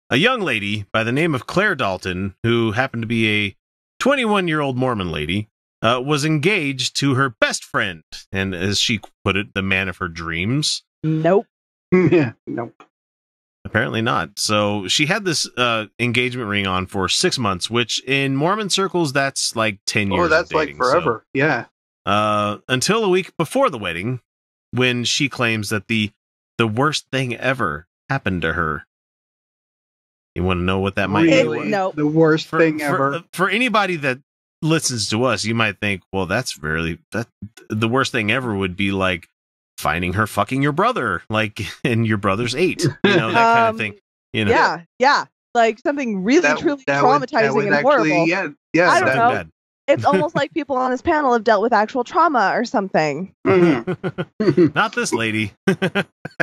a young lady by the name of Claire Dalton, who happened to be a 21-year-old Mormon lady, was engaged to her best friend, and as she put it, the man of her dreams. Nope. Yeah, nope. Apparently not. So she had this engagement ring on for 6 months, which in Mormon circles, that's like 10 years. Oh, that's of dating, like forever. So, yeah. Until a week before the wedding, when she claims that the worst thing ever happened to her. You want to know what that might Really? be? No. The worst thing ever. For anybody that listens to us, you might think, well, that's really the worst thing ever would be like finding her fucking your brother, like, and your brother's 8, you know, that kind of thing. You know? Yeah. Like something really, truly traumatizing and horrible. Yeah, I don't know. Bad. It's almost like people on this panel have dealt with actual trauma or something. Not this lady.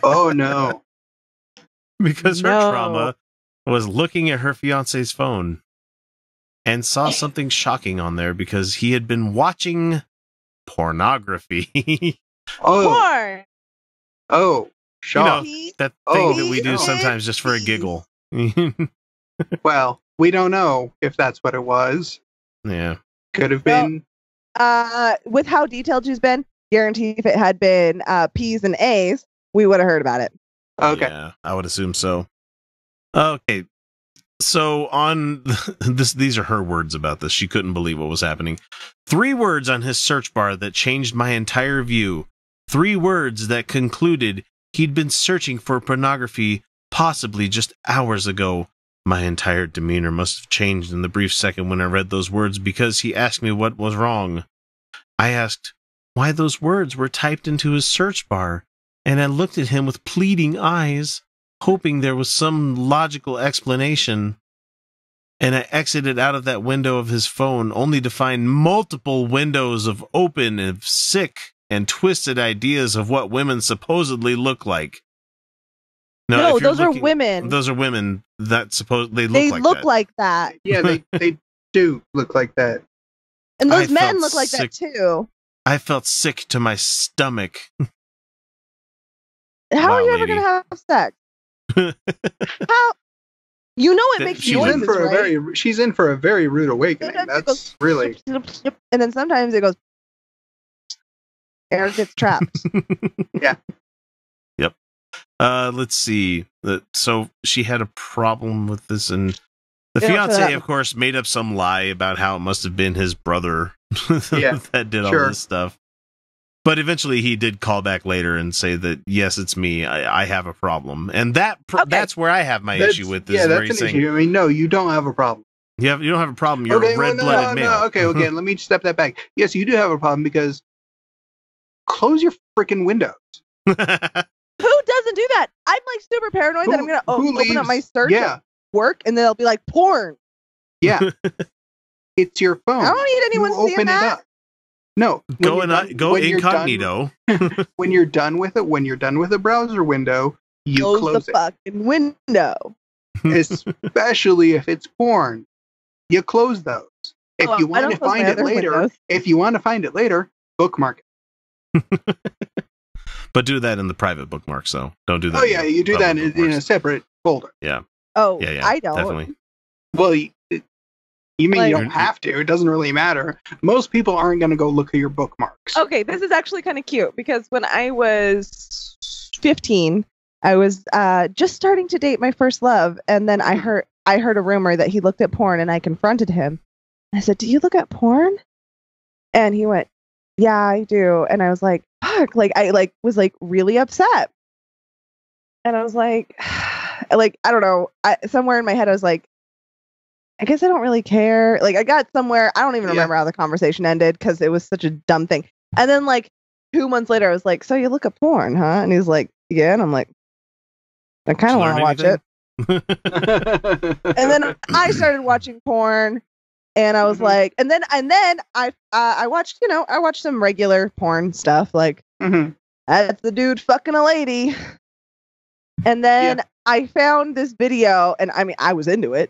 Oh, no. Because her trauma was looking at her fiance's phone and saw something shocking on there because he had been watching pornography. Porn! Oh, shock. You know, that thing that we do sometimes just for a giggle. Well, we don't know if that's what it was. Yeah. Could have been. With how detailed she's been, guarantee if it had been P's and A's, we would have heard about it. Okay. Yeah, I would assume so. Okay. So on these are her words about this. She couldn't believe what was happening. 3 words on his search bar that changed my entire view. 3 words that concluded he'd been searching for pornography possibly just hours ago. My entire demeanor must have changed in the brief second when I read those words because he asked me what was wrong. I asked why those words were typed into his search bar, and I looked at him with pleading eyes, hoping there was some logical explanation. And I exited out of that window of his phone only to find multiple windows of open and sick and twisted ideas of what women supposedly look like. No, those are women. Those are women that they look like that. Yeah, they do look like that. And those men look like that too. I felt sick to my stomach. How are you ever going to have sex? How? You know it makes noises, right? She's in for a very rude awakening. Sometimes that's really. And then sometimes it goes. Air gets trapped. Yeah. Yep. Let's see. So she had a problem with this, and the fiance, of course, made up some lie about how it must have been his brother that did all this stuff. But eventually he did call back later and say that, yes, it's me. I have a problem. And that's where I have my issue with this. Yeah, that's an issue. I mean, no, you don't have a problem. You don't have a problem. You're a red-blooded male. No, okay, let me step that back. Yes, you do have a problem because close your freaking windows. Who doesn't do that? I'm like super paranoid that I'm going to open up my search at work and then they'll be like, porn. Yeah. It's your phone. I don't need anyone seeing that. It up. No. Go incognito. When you're done with it, when you're done with a browser window, you close the fucking window. Especially if it's porn. You close those. If you want to find it later, bookmark it. But do that in the private bookmark, so don't do that. Oh yeah, you do that in a separate folder. Yeah. Oh, yeah. I don't. Definitely. Well, you mean you don't have to? It doesn't really matter. Most people aren't going to go look at your bookmarks. Okay, this is actually kind of cute because when I was 15, I was just starting to date my first love, and then I heard a rumor that he looked at porn, and I confronted him. I said, "Do you look at porn?" And he went, "Yeah, I do." And I was like, "Fuck!" Like I was really upset, and I was like, I don't know. Somewhere in my head, I was like, I guess I don't really care. Like I got somewhere. I don't even remember how the conversation ended because it was such a dumb thing. And then 2 months later, I was like, "So you look at porn, huh?" And he's like, "Yeah." And I'm like, "I kind of want to watch it." And then I started watching porn, and I was like, and then I watched, I watched some regular porn stuff, like that's the dude fucking a lady. And then I found this video, and I mean, I was into it.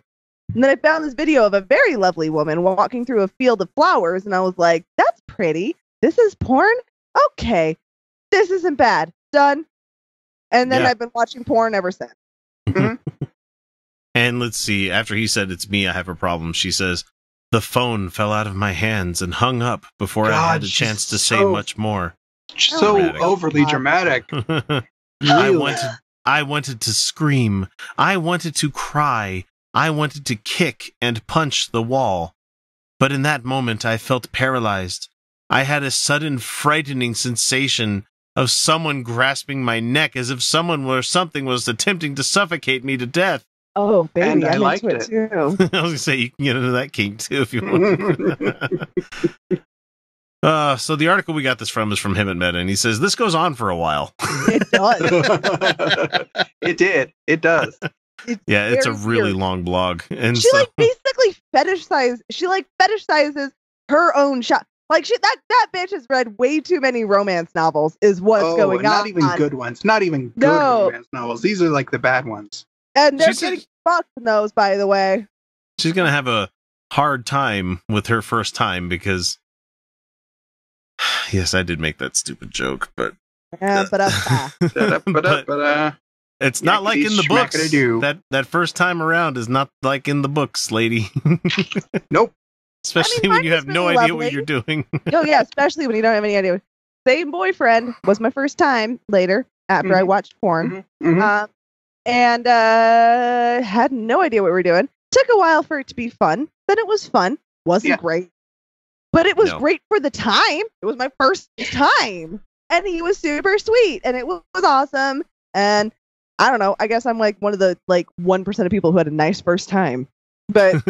And then I found this video of a very lovely woman walking through a field of flowers, and I was like, "That's pretty. This is porn? Okay. This isn't bad. Done." And then I've been watching porn ever since. And And let's see, after he said, "It's me, I have a problem," she says, "The phone fell out of my hands and hung up before I had a chance to say much more." So dramatic. Overly dramatic. Really? I wanted to scream. I wanted to cry. I wanted to kick and punch the wall. But in that moment, I felt paralyzed. I had a sudden frightening sensation of someone grasping my neck as if someone or something was attempting to suffocate me to death. Oh, baby, and I liked it too. I was going to say, you can get into that kink too if you want. So the article we got this from is from him at Meta, and he says, this goes on for a while. It does. It did. It does. It's a really long blog. And she basically fetishizes her own shot. Like that bitch has read way too many romance novels is what's going on. Not even good ones. Not even good romance novels. These are like the bad ones. And they're getting fucked in those, by the way. She's going to have a hard time with her first time because yes, I did make that stupid joke, but it's not like in the books. That first time around is not like in the books, lady. Nope. Especially when you have no idea what you're doing. Oh yeah, especially when you don't have any idea. Same boyfriend was my first time later after I watched porn. And had no idea what we were doing. Took a while for it to be fun. Then it was fun. Wasn't great. But it was great for the time. It was my first time. And he was super sweet. And it was awesome. And I don't know. I guess I'm like one of the 1% of people who had a nice first time. But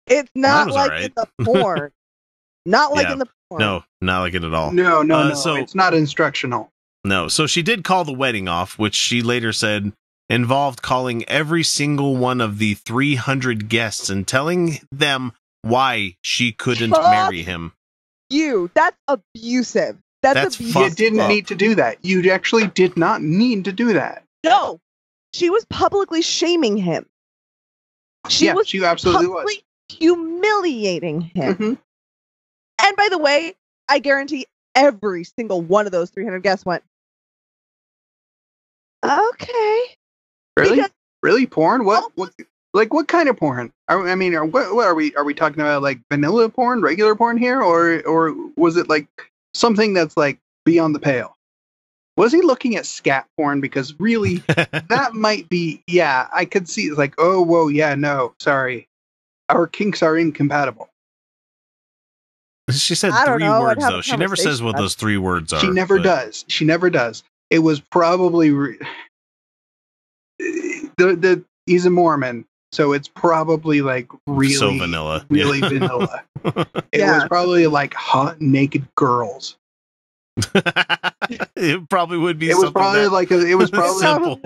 it's not like in the porn. Not like in the porn. No, not like it at all. No. So it's not instructional. No. So she did call the wedding off, which she later said involved calling every single one of the 300 guests and telling them why she couldn't marry him. That's abusive. That's abusive. You didn't need to do that. You actually did not need to do that. No. She was publicly shaming him. She absolutely was. Humiliating him. And by the way, I guarantee every single one of those 300 guests went, okay. Really? Really? Porn? What kind of porn? I mean, what are we talking about? Like vanilla porn, regular porn here, or was it like something that's like beyond the pale? Was he looking at scat porn? Because really, that might be. Yeah, I could see. It's like, oh, whoa, yeah, no, sorry, our kinks are incompatible. She said 3 words though. She never says what those 3 words are. She never does. She never does. It was probably. He's a Mormon, so it's probably like really so vanilla, really vanilla. It was probably like hot naked girls. It probably would be. It was probably simple.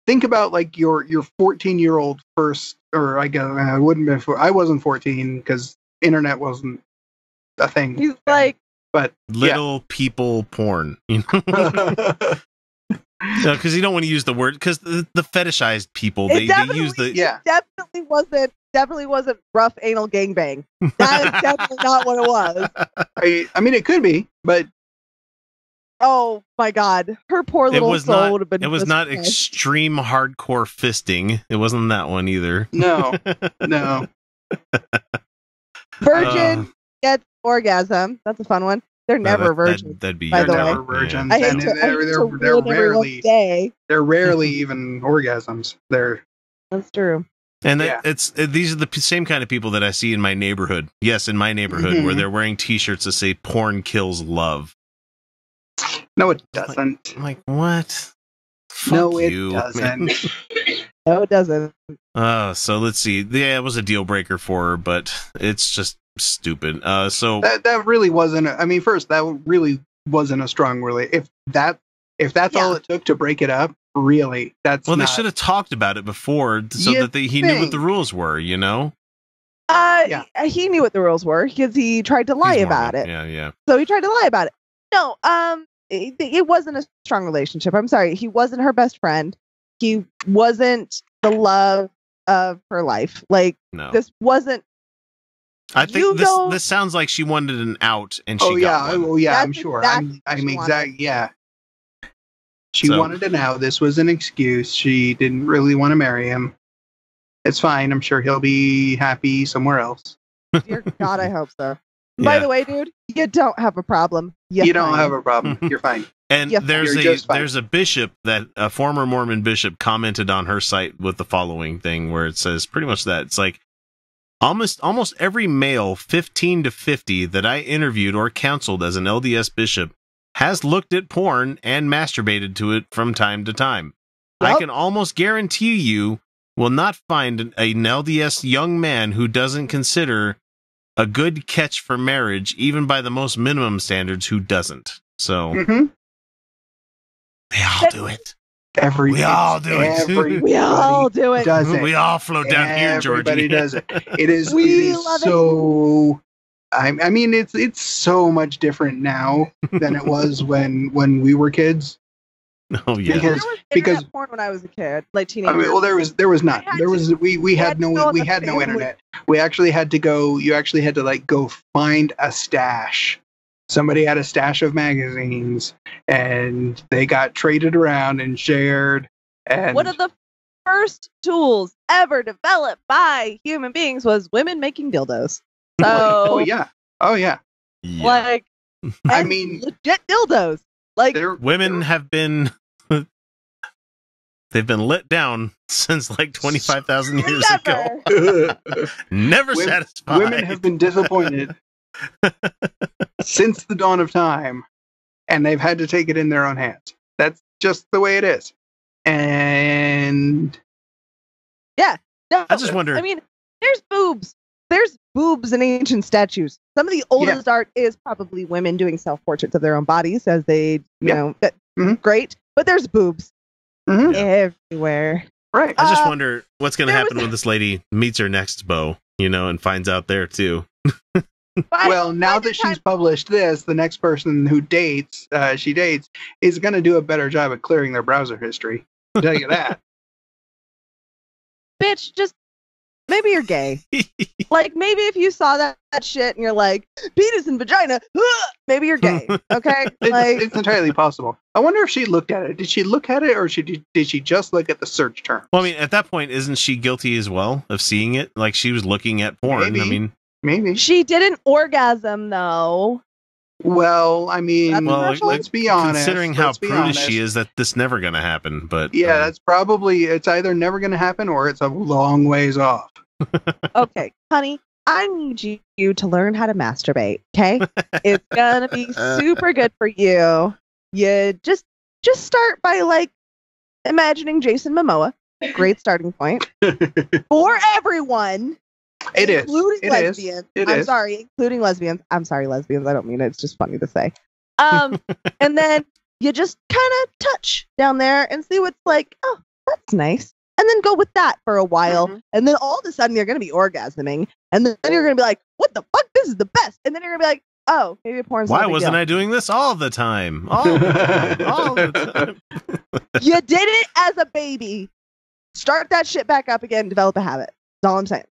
Think about like your 14-year-old first, or I guess I wouldn't have been. I wasn't 14 because internet wasn't a thing. He's like, but little people porn, you know. No, because you don't want to use the word because the fetishized people they use the definitely wasn't rough anal gangbang. That is definitely not what it was. I mean, it could be, but oh my god, her poor little soul would have been. It was not extreme hardcore fisting. It wasn't that one either. No. Virgin gets orgasm. That's a fun one. They're never virgins. That'd be by the way. Virgins. They're rarely even orgasms. That's true. And these are the same kind of people that I see in my neighborhood. Yes, in my neighborhood, where they're wearing T-shirts that say "Porn kills love." No, it doesn't. I'm like, what? No, it doesn't. No, it doesn't. So let's see. Yeah, it was a deal breaker for her, but it's just stupid. So that really wasn't. I mean, first, that really wasn't a strong relationship. If that's all it took to break it up, really, that's they should have talked about it before so that he knew what the rules were. You know. He knew what the rules were because he tried to lie about it. Yeah. So he tried to lie about it. No, it wasn't a strong relationship. I'm sorry. He wasn't her best friend. He wasn't the love of her life. Like, this wasn't. I think this sounds like she wanted an out, and she got one. Oh yeah, I'm sure. Exactly I'm exact. Yeah. She wanted an out. This was an excuse. She didn't really want to marry him. It's fine. I'm sure he'll be happy somewhere else. Dear God, I hope so. By the way, dude, you don't have a problem. You don't have a problem. You're fine. And You're there's a bishop that a former Mormon bishop commented on her site with the following thing, where it says pretty much that it's like almost every male 15 to 50 that I interviewed or counseled as an LDS bishop has looked at porn and masturbated to it from time to time. Yep. I can almost guarantee you will not find an LDS young man who doesn't consider a good catch for marriage, even by the most minimum standards, who doesn't. So they all do it. We all do it. We all do it. Does it. We all float down here, Georgie. Everybody does it. It is. We it is love so. I mean, it's so much different now than it was when we were kids. Oh yeah. Because internet porn when I was a kid, like teenager. I mean, well, there was none. We had no internet. We actually had to go. You actually had to like go find a stash. Somebody had a stash of magazines, and they got traded around and shared. And one of the first tools ever developed by human beings was women making dildos. So, oh yeah, like, I mean, legit dildos. Like, women have been. They've been let down since like 25,000 years ago. Never satisfied. Women have been disappointed since the dawn of time, and they've had to take it in their own hands. That's just the way it is. And yeah, no, I just wonder. I mean, there's boobs. There's boobs in ancient statues. Some of the oldest art is probably women doing self-portraits of their own bodies as they, you know, great. But there's boobs. Everywhere. Right. I just wonder what's going to happen when this lady meets her next beau, you know, and finds out there too. Well, now that she's published this, the next person who she dates, is going to do a better job at clearing their browser history. I'll tell you that. Bitch, just maybe you're gay. Like, maybe if you saw that shit and you're like, penis and vagina, maybe you're gay. Okay? It's entirely possible. I wonder if she looked at it. Did she look at it, or did she just look at the search term? Well, I mean, at that point, isn't she guilty as well of seeing it? Like, she was looking at porn. Maybe. She didn't orgasm, though. Well, I mean, let's be honest. Considering how prudish she is, that this never going to happen. But yeah, that's probably, it's either never going to happen or it's a long ways off. Okay, honey, I need you to learn how to masturbate, okay? It's gonna be super good for you. You just start by, like, imagining Jason Momoa. Great starting point. For everyone. Including lesbians. Including lesbians. I'm sorry, lesbians. I don't mean it. It's just funny to say. And then you just kind of touch down there and see what's like, oh, that's nice. And then go with that for a while. And then all of a sudden you're going to be orgasming. And then you're going to be like, what the fuck? This is the best. And then you're going to be like, oh, maybe porn's why wasn't I doing this all the time? All the time. You did it as a baby. Start that shit back up again. Develop a habit. That's all I'm saying.